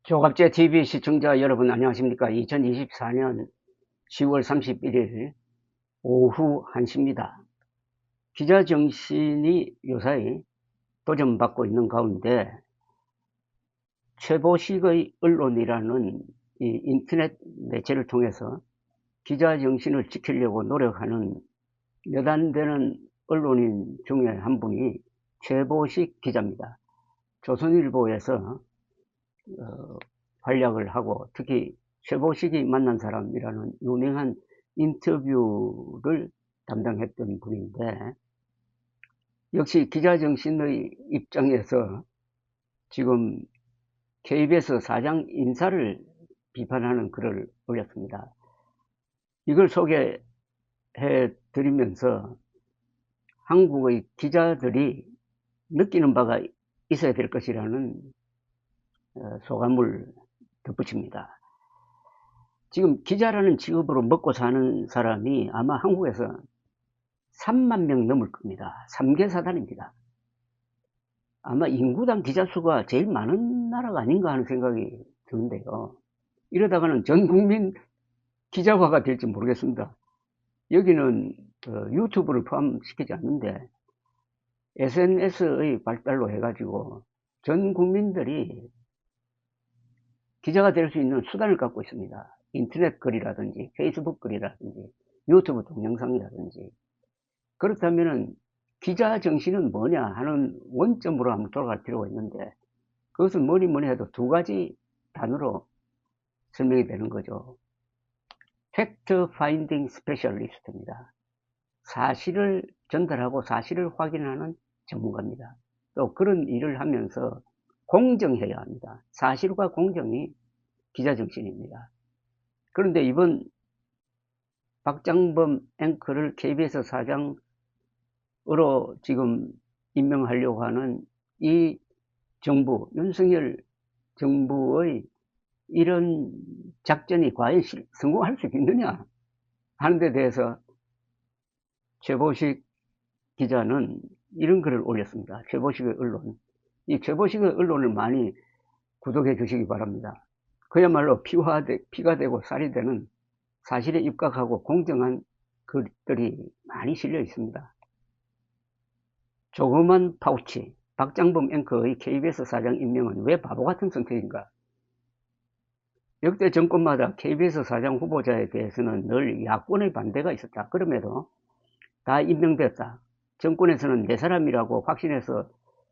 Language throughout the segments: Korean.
조갑제 TV 시청자 여러분 안녕하십니까. 2024년 10월 31일 오후 1시입니다. 기자 정신이 요사이 도전받고 있는 가운데 최보식의 언론이라는 이 인터넷 매체를 통해서 기자 정신을 지키려고 노력하는 몇 안 되는 언론인 중에 한 분이 최보식 기자입니다. 조선일보에서 활약을 하고 특히 최보식이 만난 사람이라는 유명한 인터뷰를 담당했던 분인데, 역시 기자정신의 입장에서 지금 KBS 사장 인사를 비판하는 글을 올렸습니다. 이걸 소개해 드리면서 한국의 기자들이 느끼는 바가 있어야 될 것이라는 소감을 덧붙입니다. 지금 기자라는 직업으로 먹고 사는 사람이 아마 한국에서 3만 명 넘을 겁니다. 3개 사단입니다. 아마 인구당 기자 수가 제일 많은 나라가 아닌가 하는 생각이 드는데요. 이러다가는 전 국민 기자화가 될지 모르겠습니다. 여기는 유튜브를 포함시키지 않는데 SNS의 발달로 해가지고 전 국민들이 기자가 될 수 있는 수단을 갖고 있습니다. 인터넷 글이라든지 페이스북 글이라든지 유튜브 동영상이라든지. 그렇다면 기자 정신은 뭐냐 하는 원점으로 한번 돌아갈 필요가 있는데, 그것은 뭐니 해도 두 가지 단어로 설명이 되는 거죠. 팩트 파인딩 스페셜리스트입니다. 사실을 전달하고 사실을 확인하는 전문가입니다. 또 그런 일을 하면서 공정해야 합니다. 사실과 공정이 기자 정신입니다. 그런데 이번 박장범 앵커를 KBS 사장으로 지금 임명하려고 하는 이 정부, 윤석열 정부의 이런 작전이 과연 성공할 수 있느냐 하는 데 대해서 최보식 기자는 이런 글을 올렸습니다. 최보식의 언론. 이 최보식의 언론을 많이 구독해 주시기 바랍니다. 그야말로 피가 되고 살이 되는 사실에 입각하고 공정한 글들이 많이 실려 있습니다. 조그만 파우치, 박장범 앵커의 KBS 사장 임명은 왜 바보 같은 선택인가? 역대 정권마다 KBS 사장 후보자에 대해서는 늘 야권의 반대가 있었다. 그럼에도 다 임명됐다. 정권에서는 내 사람이라고 확신해서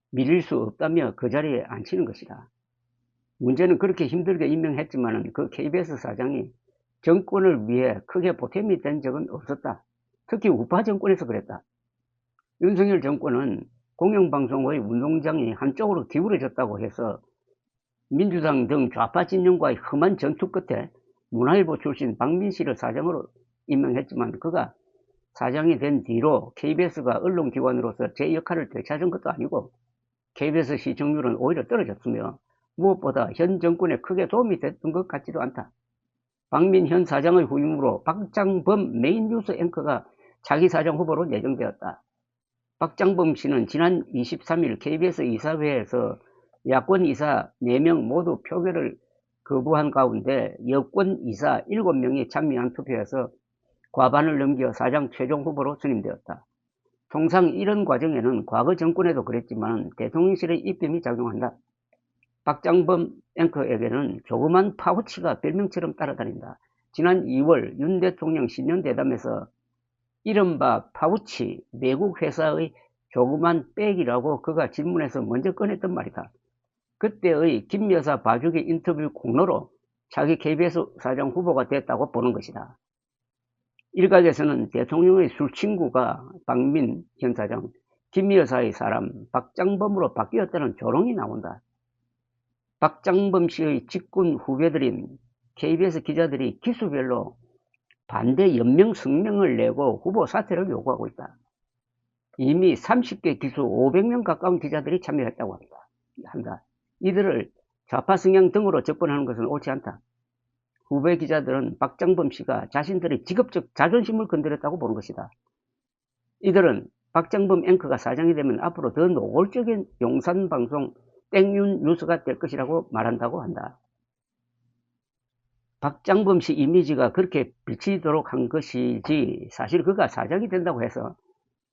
밀릴 수 없다며 그 자리에 앉히는 것이다. 문제는 그렇게 힘들게 임명했지만 그 KBS 사장이 정권을 위해 크게 보탬이 된 적은 없었다. 특히 우파 정권에서 그랬다. 윤석열 정권은 공영방송의 운동장이 한쪽으로 기울어졌다고 해서 민주당 등 좌파 진영과의 험한 전투 끝에 문화일보 출신 박민씨를 사장으로 임명했지만 그가 사장이 된 뒤로 KBS가 언론기관으로서 제 역할을 되찾은 것도 아니고 KBS 시청률은 오히려 떨어졌으며 무엇보다 현 정권에 크게 도움이 됐던 것 같지도 않다. 박민 현 사장의 후임으로 박장범 메인뉴스 앵커가 차기 사장 후보로 내정되었다. 박장범 씨는 지난 23일 KBS 이사회에서 야권 이사 4명 모두 표결을 거부한 가운데 여권 이사 7명이 참여한 투표에서 과반을 넘겨 사장 최종 후보로 선임되었다. 통상 이런 과정에는 과거 정권에도 그랬지만 대통령실의 입김이 작용한다. 박장범 앵커에게는 조그만 파우치가 별명처럼 따라다닌다. 지난 2월 윤 대통령 신년대담에서 이른바 파우치, 외국 회사의 조그만 백이라고 그가 질문에서 먼저 꺼냈던 말이다. 그때의 김 여사 봐주기 인터뷰 공로로 자기 KBS 사장 후보가 됐다고 보는 것이다. 일각에서는 대통령의 술친구가 박민 현 사장, 김 여사의 사람 박장범으로 바뀌었다는 조롱이 나온다. 박장범 씨의 직군 후배들인 KBS 기자들이 기수별로 반대 연명 성명을 내고 후보 사퇴를 요구하고 있다. 이미 30개 기수 500명 가까운 기자들이 참여했다고 한다. 이들을 좌파 성향 등으로 접근하는 것은 옳지 않다. 후배 기자들은 박장범 씨가 자신들의 직업적 자존심을 건드렸다고 보는 것이다. 이들은 박장범 앵커가 사장이 되면 앞으로 더 노골적인 용산방송 땡윤 뉴스가 될 것이라고 말한다고 한다. 박장범 씨 이미지가 그렇게 비치도록 한 것이지 사실 그가 사장이 된다고 해서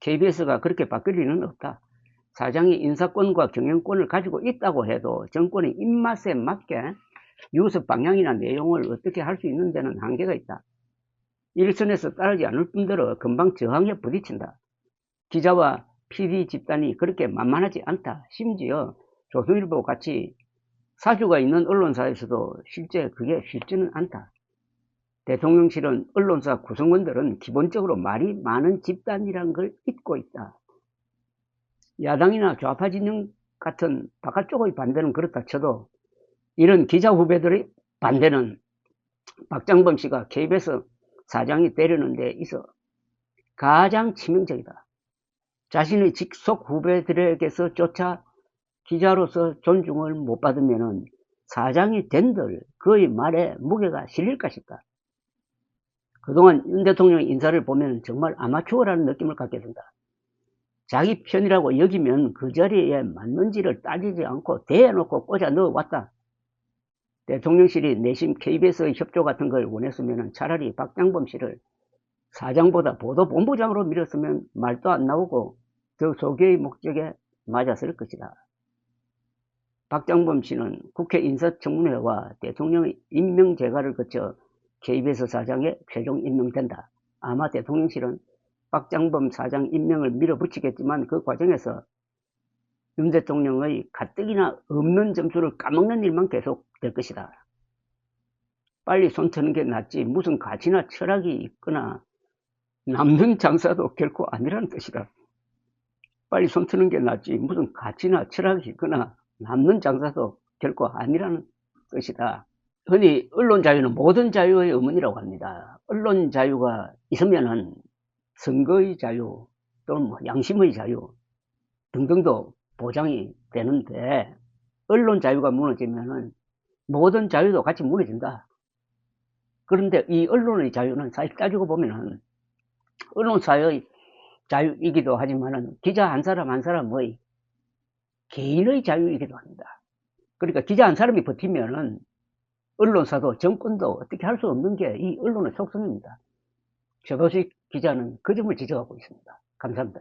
KBS가 그렇게 바뀔 리는 없다. 사장이 인사권과 경영권을 가지고 있다고 해도 정권의 입맛에 맞게 뉴스 방향이나 내용을 어떻게 할 수 있는 데는 한계가 있다. 일선에서 따르지 않을 뿐더러 금방 저항에 부딪힌다. 기자와 PD 집단이 그렇게 만만하지 않다. 심지어 조선일보 같이 사주가 있는 언론사에서도 실제 그게 쉽지는 않다. 대통령실은 언론사 구성원들은 기본적으로 말이 많은 집단이란 걸 잊고 있다. 야당이나 좌파 진영 같은 바깥쪽의 반대는 그렇다 쳐도 이런 기자 후배들의 반대는 박장범 씨가 KBS 사장이 되려는 데 있어 가장 치명적이다. 자신의 직속 후배들에게서조차 기자로서 존중을 못 받으면 사장이 된들 그의 말에 무게가 실릴 것이다. 그동안 윤 대통령의 인사를 보면 정말 아마추어라는 느낌을 갖게 된다. 자기 편이라고 여기면 그 자리에 맞는지를 따지지 않고 대놓고 꽂아 넣어왔다. 대통령실이 내심 KBS의 협조 같은 걸 원했으면 차라리 박장범 씨를 사장보다 보도본부장으로 밀었으면 말도 안 나오고 더 소개의 목적에 맞았을 것이다. 박장범 씨는 국회 인사청문회와 대통령의 임명제가를 거쳐 KBS 사장에 최종 임명된다. 아마 대통령실은 박장범 사장 임명을 밀어붙이겠지만 그 과정에서 윤 대통령의 가뜩이나 없는 점수를 까먹는 일만 계속될 것이다. 빨리 손 트는 게 낫지 무슨 가치나 철학이 있거나 남는 장사도 결코 아니라는 뜻이다. 빨리 손 트는 게 낫지 무슨 가치나 철학이 있거나 남는 장사도 결코 아니라는 뜻이다. 흔히 언론 자유는 모든 자유의 어머니라고 합니다. 언론 자유가 있으면은 선거의 자유 또는 양심의 자유 등등도 보장이 되는데 언론 자유가 무너지면은 모든 자유도 같이 무너진다. 그런데 이 언론의 자유는 사실 따지고 보면은 언론사의 자유이기도 하지만은 기자 한 사람 한 사람의 개인의 자유이기도 합니다. 그러니까 기자 한 사람이 버티면은 언론사도 정권도 어떻게 할 수 없는 게 이 언론의 속성입니다. 최도식 기자는 그 점을 지적하고 있습니다. 감사합니다.